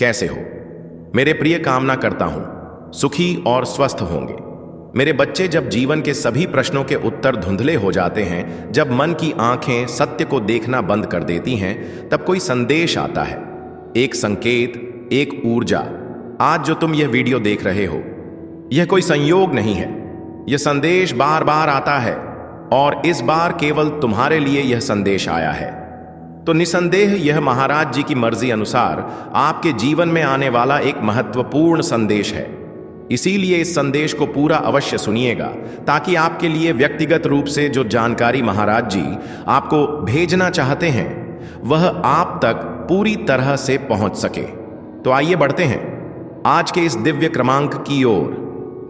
कैसे हो? मेरे प्रिय, कामना करता हूं सुखी और स्वस्थ होंगे। मेरे बच्चे, जब जीवन के सभी प्रश्नों के उत्तर धुंधले हो जाते हैं, जब मन की आंखें सत्य को देखना बंद कर देती हैं, तब कोई संदेश आता है, एक संकेत, एक ऊर्जा। आज जो तुम यह वीडियो देख रहे हो, यह कोई संयोग नहीं है। यह संदेश बार बार आता है और इस बार केवल तुम्हारे लिए यह संदेश आया है। तो निसंदेह यह महाराज जी की मर्जी अनुसार आपके जीवन में आने वाला एक महत्वपूर्ण संदेश है। इसीलिए इस संदेश को पूरा अवश्य सुनिएगा, ताकि आपके लिए व्यक्तिगत रूप से जो जानकारी महाराज जी आपको भेजना चाहते हैं वह आप तक पूरी तरह से पहुंच सके। तो आइए बढ़ते हैं आज के इस दिव्य क्रमांक की ओर।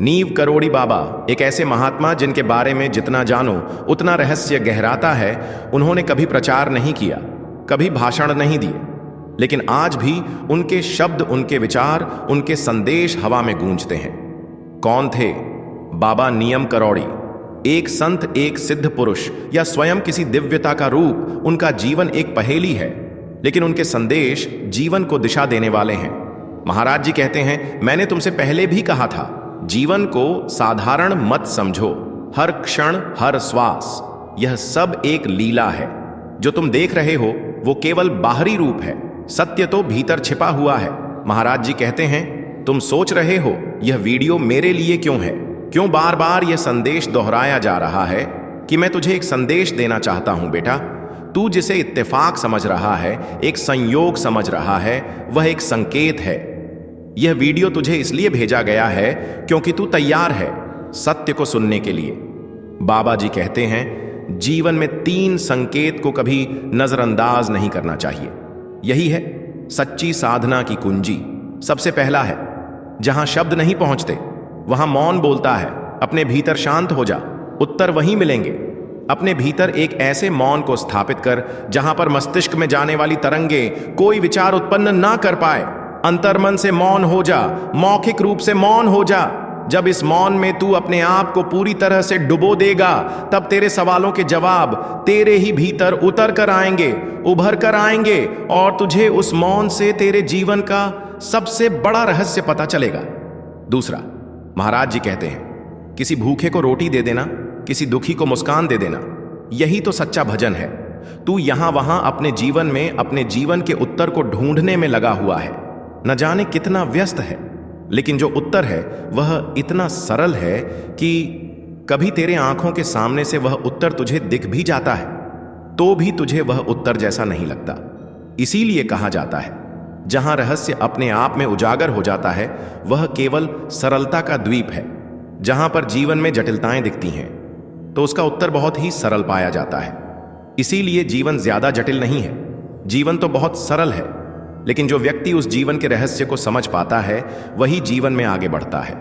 नीव करोड़ी बाबा एक ऐसे महात्मा जिनके बारे में जितना जानो उतना रहस्य गहराता है। उन्होंने कभी प्रचार नहीं किया, कभी भाषण नहीं दिए, लेकिन आज भी उनके शब्द, उनके विचार, उनके संदेश हवा में गूंजते हैं। कौन थे बाबा नियम करोड़ी? एक संत, एक सिद्ध पुरुष या स्वयं किसी दिव्यता का रूप। उनका जीवन एक पहेली है, लेकिन उनके संदेश जीवन को दिशा देने वाले हैं। महाराज जी कहते हैं, मैंने तुमसे पहले भी कहा था, जीवन को साधारण मत समझो। हर क्षण, हर श्वास, यह सब एक लीला है। जो तुम देख रहे हो वो केवल बाहरी रूप है, सत्य तो भीतर छिपा हुआ है। महाराज जी कहते हैं, तुम सोच रहे हो यह वीडियो मेरे लिए क्यों है, क्यों बार बार यह संदेश दोहराया जा रहा है? कि मैं तुझे एक संदेश देना चाहता हूं बेटा। तू जिसे इत्तेफाक समझ रहा है, एक संयोग समझ रहा है, वह एक संकेत है। यह वीडियो तुझे इसलिए भेजा गया है क्योंकि तू तैयार है सत्य को सुनने के लिए। बाबा जी कहते हैं, जीवन में 3 संकेत को कभी नजरअंदाज नहीं करना चाहिए। यही है सच्ची साधना की कुंजी। सबसे पहला है, जहां शब्द नहीं पहुंचते वहां मौन बोलता है। अपने भीतर शांत हो जा, उत्तर वहीं मिलेंगे। अपने भीतर एक ऐसे मौन को स्थापित कर जहां पर मस्तिष्क में जाने वाली तरंगे कोई विचार उत्पन्न ना कर पाए। अंतर्मन से मौन हो जा, मौखिक रूप से मौन हो जा। जब इस मौन में तू अपने आप को पूरी तरह से डुबो देगा, तब तेरे सवालों के जवाब तेरे ही भीतर उतर कर आएंगे, उभर कर आएंगे, और तुझे उस मौन से तेरे जीवन का सबसे बड़ा रहस्य पता चलेगा। दूसरा, महाराज जी कहते हैं, किसी भूखे को रोटी दे देना, किसी दुखी को मुस्कान दे देना, यही तो सच्चा भजन है। तू यहां वहां अपने जीवन में अपने जीवन के उत्तर को ढूंढने में लगा हुआ है। न जाने कितना व्यस्त है, लेकिन जो उत्तर है वह इतना सरल है कि कभी तेरे आंखों के सामने से वह उत्तर तुझे दिख भी जाता है तो भी तुझे वह उत्तर जैसा नहीं लगता। इसीलिए कहा जाता है, जहां रहस्य अपने आप में उजागर हो जाता है वह केवल सरलता का द्वीप है। जहां पर जीवन में जटिलताएं दिखती हैं तो उसका उत्तर बहुत ही सरल पाया जाता है। इसीलिए जीवन ज्यादा जटिल नहीं है, जीवन तो बहुत सरल है। लेकिन जो व्यक्ति उस जीवन के रहस्य को समझ पाता है वही जीवन में आगे बढ़ता है।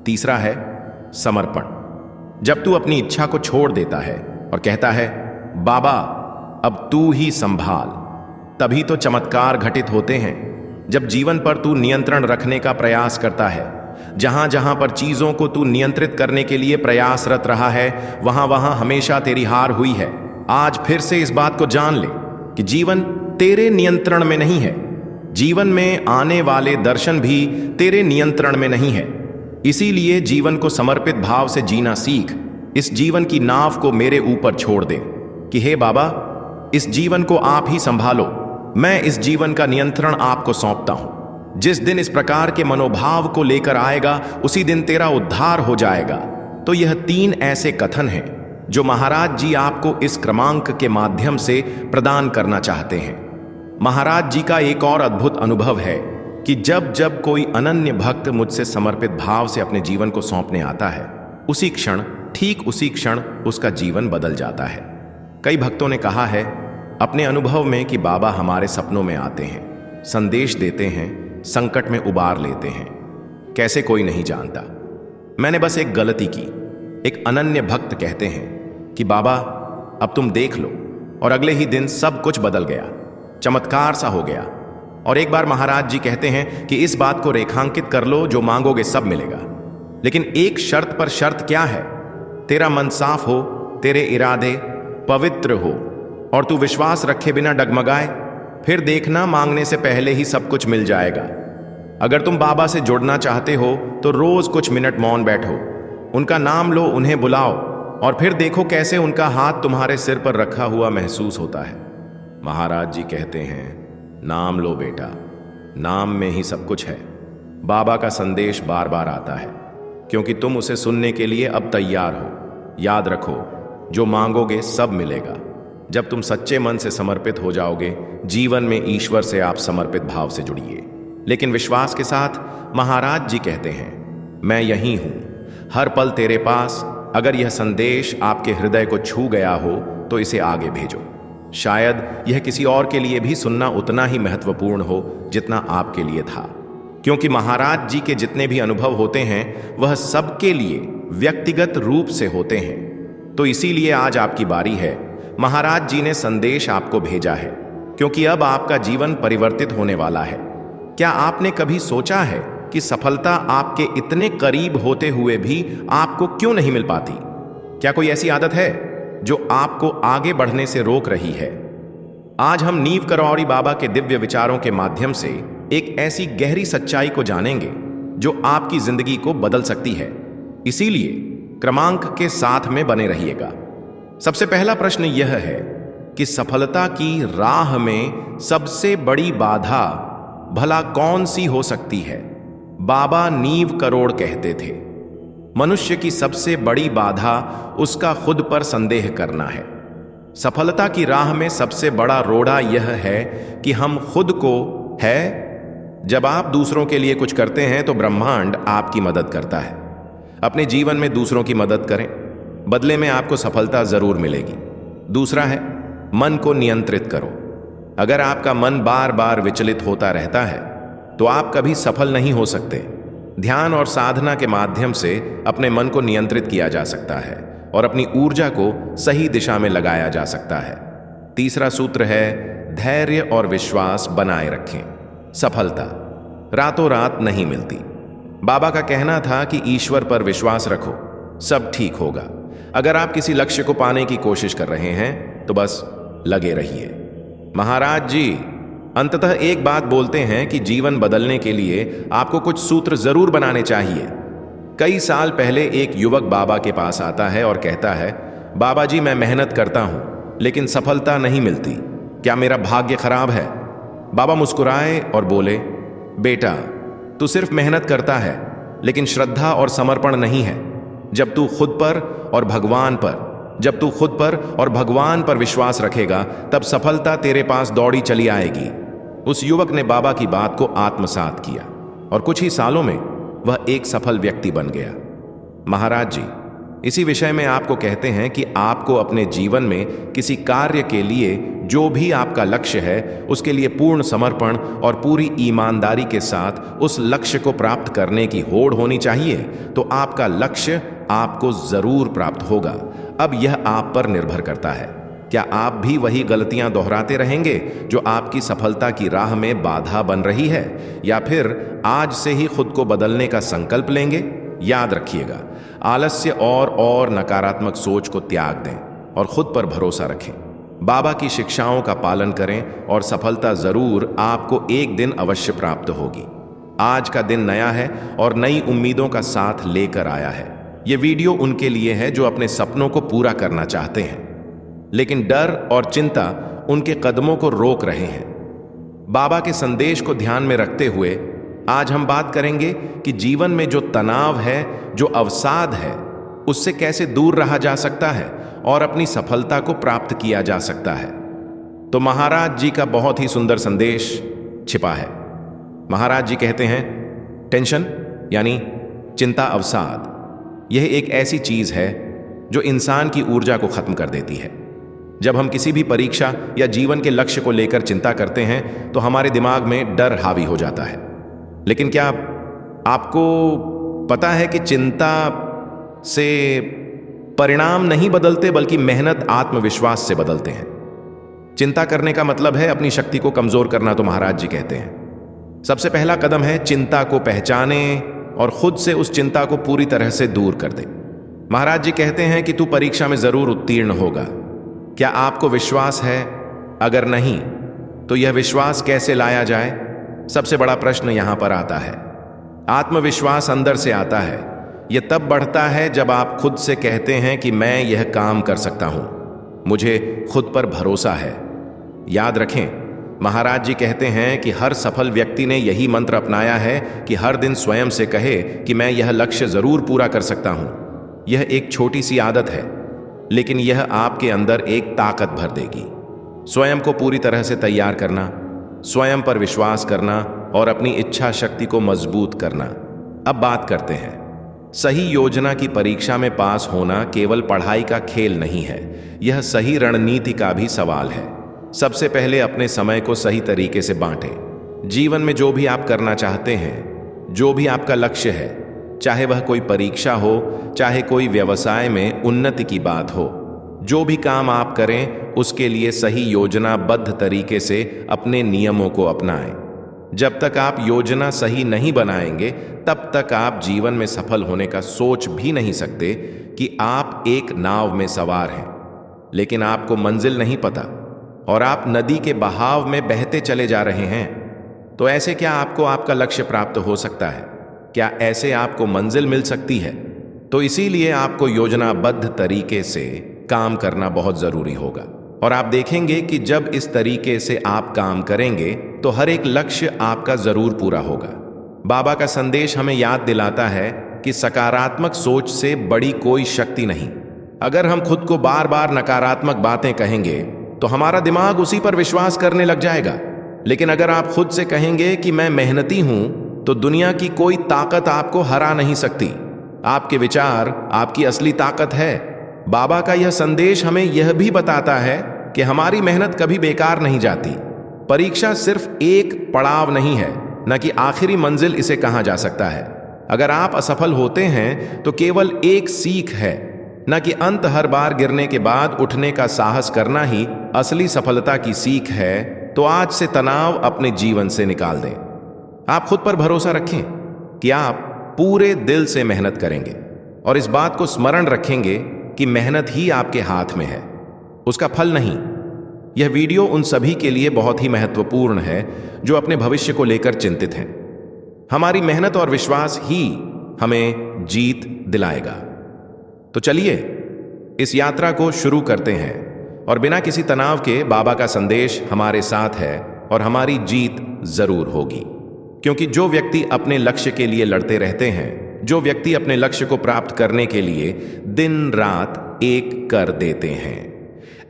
तीसरा है समर्पण। जब तू अपनी इच्छा को छोड़ देता है और कहता है, बाबा अब तू ही संभाल, तभी तो चमत्कार घटित होते हैं। जब जीवन पर तू नियंत्रण रखने का प्रयास करता है, जहां जहां पर चीजों को तू नियंत्रित करने के लिए प्रयासरत रहा है, वहां वहां हमेशा तेरी हार हुई है। आज फिर से इस बात को जान ले कि जीवन तेरे नियंत्रण में नहीं है। जीवन में आने वाले दर्शन भी तेरे नियंत्रण में नहीं है। इसीलिए जीवन को समर्पित भाव से जीना सीख। इस जीवन की नाव को मेरे ऊपर छोड़ दे कि हे बाबा, इस जीवन को आप ही संभालो, मैं इस जीवन का नियंत्रण आपको सौंपता हूं। जिस दिन इस प्रकार के मनोभाव को लेकर आएगा, उसी दिन तेरा उद्धार हो जाएगा। तो यह 3 ऐसे कथन हैं जो महाराज जी आपको इस क्रमांक के माध्यम से प्रदान करना चाहते हैं। महाराज जी का एक और अद्भुत अनुभव है कि जब जब कोई अनन्य भक्त मुझसे समर्पित भाव से अपने जीवन को सौंपने आता है, उसी क्षण, ठीक उसी क्षण उसका जीवन बदल जाता है। कई भक्तों ने कहा है अपने अनुभव में कि बाबा हमारे सपनों में आते हैं, संदेश देते हैं, संकट में उबार लेते हैं। कैसे कोई नहीं जानता। मैंने बस एक गलती की। एक अनन्य भक्त कहते हैं कि बाबा अब तुम देख लो, और अगले ही दिन सब कुछ बदल गया, चमत्कार सा हो गया। और एक बार महाराज जी कहते हैं कि इस बात को रेखांकित कर लो, जो मांगोगे सब मिलेगा, लेकिन एक शर्त पर। शर्त क्या है? तेरा मन साफ हो, तेरे इरादे पवित्र हो, और तू विश्वास रखे बिना डगमगाए। फिर देखना मांगने से पहले ही सब कुछ मिल जाएगा। अगर तुम बाबा से जुड़ना चाहते हो तो रोज कुछ मिनट मौन बैठो, उनका नाम लो, उन्हें बुलाओ और फिर देखो कैसे उनका हाथ तुम्हारे सिर पर रखा हुआ महसूस होता है। महाराज जी कहते हैं, नाम लो बेटा, नाम में ही सब कुछ है। बाबा का संदेश बार बार आता है क्योंकि तुम उसे सुनने के लिए अब तैयार हो। याद रखो, जो मांगोगे सब मिलेगा। जब तुम सच्चे मन से समर्पित हो जाओगे, जीवन में ईश्वर से आप समर्पित भाव से जुड़िए, लेकिन विश्वास के साथ। महाराज जी कहते हैं, मैं यहीं हूं, हर पल तेरे पास। अगर यह संदेश आपके हृदय को छू गया हो तो इसे आगे भेजो। शायद यह किसी और के लिए भी सुनना उतना ही महत्वपूर्ण हो जितना आपके लिए था, क्योंकि महाराज जी के जितने भी अनुभव होते हैं वह सबके लिए व्यक्तिगत रूप से होते हैं। तो इसीलिए आज आपकी बारी है। महाराज जी ने संदेश आपको भेजा है क्योंकि अब आपका जीवन परिवर्तित होने वाला है। क्या आपने कभी सोचा है कि सफलता आपके इतने करीब होते हुए भी आपको क्यों नहीं मिल पाती? क्या कोई ऐसी आदत है जो आपको आगे बढ़ने से रोक रही है? आज हम नीव करौरी बाबा के दिव्य विचारों के माध्यम से एक ऐसी गहरी सच्चाई को जानेंगे जो आपकी जिंदगी को बदल सकती है। इसीलिए क्रमांक के साथ में बने रहिएगा। सबसे पहला प्रश्न यह है कि सफलता की राह में सबसे बड़ी बाधा भला कौन सी हो सकती है? बाबा नीव करोड़ कहते थे, मनुष्य की सबसे बड़ी बाधा उसका खुद पर संदेह करना है। सफलता की राह में सबसे बड़ा रोड़ा यह है कि हम खुद को है। जब आप दूसरों के लिए कुछ करते हैं तो ब्रह्मांड आपकी मदद करता है। अपने जीवन में दूसरों की मदद करें, बदले में आपको सफलता जरूर मिलेगी। दूसरा है, मन को नियंत्रित करो। अगर आपका मन बार बार विचलित होता रहता है तो आप कभी सफल नहीं हो सकते। ध्यान और साधना के माध्यम से अपने मन को नियंत्रित किया जा सकता है और अपनी ऊर्जा को सही दिशा में लगाया जा सकता है। तीसरा सूत्र है, धैर्य और विश्वास बनाए रखें। सफलता रातों रात नहीं मिलती। बाबा का कहना था कि ईश्वर पर विश्वास रखो, सब ठीक होगा। अगर आप किसी लक्ष्य को पाने की कोशिश कर रहे हैं तो बस लगे रहिए। महाराज जी अंततः एक बात बोलते हैं कि जीवन बदलने के लिए आपको कुछ सूत्र जरूर बनाने चाहिए। कई साल पहले एक युवक बाबा के पास आता है और कहता है, बाबा जी मैं मेहनत करता हूं लेकिन सफलता नहीं मिलती, क्या मेरा भाग्य खराब है? बाबा मुस्कुराए और बोले, बेटा तू सिर्फ मेहनत करता है लेकिन श्रद्धा और समर्पण नहीं है। जब तू खुद पर और भगवान पर विश्वास रखेगा तब सफलता तेरे पास दौड़ी चली आएगी। उस युवक ने बाबा की बात को आत्मसात किया और कुछ ही सालों में वह एक सफल व्यक्ति बन गया। महाराज जी इसी विषय में आपको कहते हैं कि आपको अपने जीवन में किसी कार्य के लिए जो भी आपका लक्ष्य है उसके लिए पूर्ण समर्पण और पूरी ईमानदारी के साथ उस लक्ष्य को प्राप्त करने की होड़ होनी चाहिए, तो आपका लक्ष्य आपको जरूर प्राप्त होगा। अब यह आप पर निर्भर करता है, क्या आप भी वही गलतियां दोहराते रहेंगे जो आपकी सफलता की राह में बाधा बन रही है, या फिर आज से ही खुद को बदलने का संकल्प लेंगे? याद रखिएगा, आलस्य और नकारात्मक सोच को त्याग दें और खुद पर भरोसा रखें। बाबा की शिक्षाओं का पालन करें और सफलता जरूर आपको एक दिन अवश्य प्राप्त होगी। आज का दिन नया है और नई उम्मीदों का साथ लेकर आया है। यह वीडियो उनके लिए है जो अपने सपनों को पूरा करना चाहते हैं लेकिन डर और चिंता उनके कदमों को रोक रहे हैं। बाबा के संदेश को ध्यान में रखते हुए आज हम बात करेंगे कि जीवन में जो तनाव है, जो अवसाद है, उससे कैसे दूर रहा जा सकता है और अपनी सफलता को प्राप्त किया जा सकता है। तो महाराज जी का बहुत ही सुंदर संदेश छिपा है। महाराज जी कहते हैं, टेंशन यानी चिंता, अवसाद, यह एक ऐसी चीज है जो इंसान की ऊर्जा को खत्म कर देती है। जब हम किसी भी परीक्षा या जीवन के लक्ष्य को लेकर चिंता करते हैं तो हमारे दिमाग में डर हावी हो जाता है। लेकिन क्या आपको पता है कि चिंता से परिणाम नहीं बदलते बल्कि मेहनत, आत्मविश्वास से बदलते हैं। चिंता करने का मतलब है अपनी शक्ति को कमजोर करना, तो महाराज जी कहते हैं सबसे पहला कदम है चिंता को पहचाने और खुद से उस चिंता को पूरी तरह से दूर कर दे। महाराज जी कहते हैं कि तू परीक्षा में जरूर उत्तीर्ण होगा। क्या आपको विश्वास है? अगर नहीं तो यह विश्वास कैसे लाया जाए? सबसे बड़ा प्रश्न यहां पर आता है। आत्मविश्वास अंदर से आता है। यह तब बढ़ता है जब आप खुद से कहते हैं कि मैं यह काम कर सकता हूं, मुझे खुद पर भरोसा है। याद रखें, महाराज जी कहते हैं कि हर सफल व्यक्ति ने यही मंत्र अपनाया है कि हर दिन स्वयं से कहे कि मैं यह लक्ष्य जरूर पूरा कर सकता हूं। यह एक छोटी सी आदत है, लेकिन यह आपके अंदर एक ताकत भर देगी। स्वयं को पूरी तरह से तैयार करना, स्वयं पर विश्वास करना और अपनी इच्छा शक्ति को मजबूत करना। अब बात करते हैं, सही योजना की परीक्षा में पास होना केवल पढ़ाई का खेल नहीं है, यह सही रणनीति का भी सवाल है। सबसे पहले अपने समय को सही तरीके से बांटें। जीवन में जो भी आप करना चाहते हैं, जो भी आपका लक्ष्य है, चाहे वह कोई परीक्षा हो, चाहे कोई व्यवसाय में उन्नति की बात हो, जो भी काम आप करें उसके लिए सही योजनाबद्ध तरीके से अपने नियमों को अपनाएं। जब तक आप योजना सही नहीं बनाएंगे, तब तक आप जीवन में सफल होने का सोच भी नहीं सकते कि आप एक नाव में सवार हैं, लेकिन आपको मंजिल नहीं पता और आप नदी के बहाव में बहते चले जा रहे हैं। तो ऐसे क्या आपको आपका लक्ष्य प्राप्त हो सकता है? क्या ऐसे आपको मंजिल मिल सकती है? तो इसीलिए आपको योजनाबद्ध तरीके से काम करना बहुत जरूरी होगा। और आप देखेंगे कि जब इस तरीके से आप काम करेंगे तो हर एक लक्ष्य आपका जरूर पूरा होगा। बाबा का संदेश हमें याद दिलाता है कि सकारात्मक सोच से बड़ी कोई शक्ति नहीं। अगर हम खुद को बार बार नकारात्मक बातें कहेंगे तो हमारा दिमाग उसी पर विश्वास करने लग जाएगा। लेकिन अगर आप खुद से कहेंगे कि मैं मेहनती हूं, तो दुनिया की कोई ताकत आपको हरा नहीं सकती। आपके विचार आपकी असली ताकत है। बाबा का यह संदेश हमें यह भी बताता है कि हमारी मेहनत कभी बेकार नहीं जाती। परीक्षा सिर्फ एक पड़ाव नहीं है, न कि आखिरी मंजिल इसे कहा जा सकता है। अगर आप असफल होते हैं तो केवल एक सीख है, न कि अंत। हर बार गिरने के बाद उठने का साहस करना ही असली सफलता की सीख है। तो आज से तनाव अपने जीवन से निकाल दें। आप खुद पर भरोसा रखें कि आप पूरे दिल से मेहनत करेंगे और इस बात को स्मरण रखेंगे कि मेहनत ही आपके हाथ में है, उसका फल नहीं। यह वीडियो उन सभी के लिए बहुत ही महत्वपूर्ण है जो अपने भविष्य को लेकर चिंतित हैं। हमारी मेहनत और विश्वास ही हमें जीत दिलाएगा। तो चलिए इस यात्रा को शुरू करते हैं और बिना किसी तनाव के बाबा का संदेश हमारे साथ है और हमारी जीत जरूर होगी। क्योंकि जो व्यक्ति अपने लक्ष्य के लिए लड़ते रहते हैं, जो व्यक्ति अपने लक्ष्य को प्राप्त करने के लिए दिन रात एक कर देते हैं,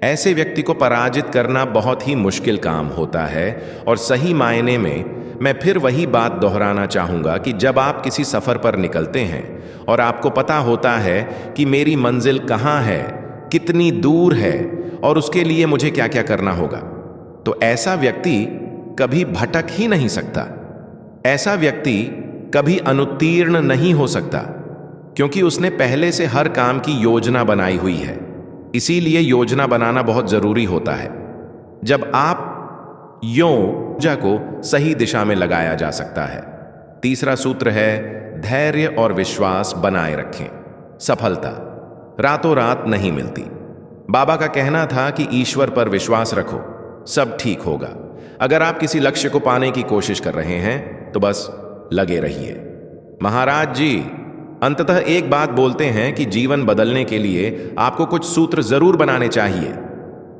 ऐसे व्यक्ति को पराजित करना बहुत ही मुश्किल काम होता है। और सही मायने में मैं फिर वही बात दोहराना चाहूंगा कि जब आप किसी सफर पर निकलते हैं और आपको पता होता है कि मेरी मंजिल कहाँ है, कितनी दूर है और उसके लिए मुझे क्या क्या करना होगा, तो ऐसा व्यक्ति कभी भटक ही नहीं सकता। ऐसा व्यक्ति कभी अनुत्तीर्ण नहीं हो सकता, क्योंकि उसने पहले से हर काम की योजना बनाई हुई है। इसीलिए योजना बनाना बहुत जरूरी होता है। जब आप योजना को सही दिशा में लगाया जा सकता है। तीसरा सूत्र है धैर्य और विश्वास बनाए रखें। सफलता रातों रात नहीं मिलती। बाबा का कहना था कि ईश्वर पर विश्वास रखो, सब ठीक होगा। अगर आप किसी लक्ष्य को पाने की कोशिश कर रहे हैं तो बस लगे रहिए। महाराज जी अंततः एक बात बोलते हैं कि जीवन बदलने के लिए आपको कुछ सूत्र जरूर बनाने चाहिए।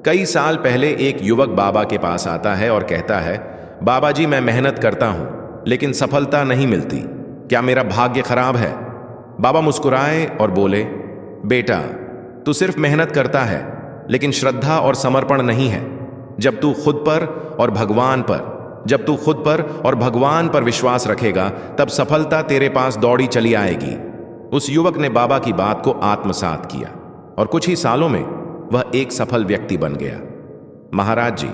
कई साल पहले एक युवक बाबा के पास आता है और कहता है, बाबा जी मैं मेहनत करता हूं लेकिन सफलता नहीं मिलती, क्या मेरा भाग्य खराब है? बाबा मुस्कुराए और बोले, बेटा तू सिर्फ मेहनत करता है लेकिन श्रद्धा और समर्पण नहीं है। जब तू खुद पर और भगवान पर विश्वास रखेगा तब सफलता तेरे पास दौड़ी चली आएगी। उस युवक ने बाबा की बात को आत्मसात किया और कुछ ही सालों में वह एक सफल व्यक्ति बन गया। महाराज जी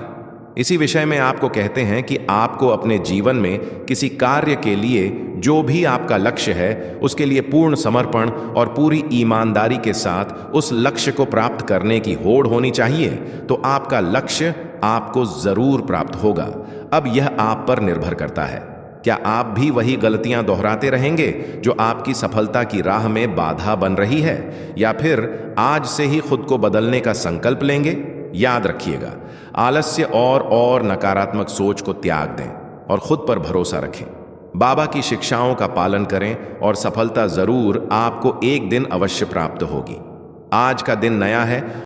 इसी विषय में आपको कहते हैं कि आपको अपने जीवन में किसी कार्य के लिए जो भी आपका लक्ष्य है उसके लिए पूर्ण समर्पण और पूरी ईमानदारी के साथ उस लक्ष्य को प्राप्त करने की होड़ होनी चाहिए। तो आपका लक्ष्य आपको जरूर प्राप्त होगा। अब यह आप पर निर्भर करता है। क्या आप भी वही गलतियां दोहराते रहेंगे जो आपकी सफलता की राह में बाधा बन रही है, या फिर आज से ही खुद को बदलने का संकल्प लेंगे? याद रखिएगा, आलस्य और नकारात्मक सोच को त्याग दें और खुद पर भरोसा रखें। बाबा की शिक्षाओं का पालन करें और सफलता जरूर आपको एक दिन अवश्य प्राप्त होगी। आज का दिन नया है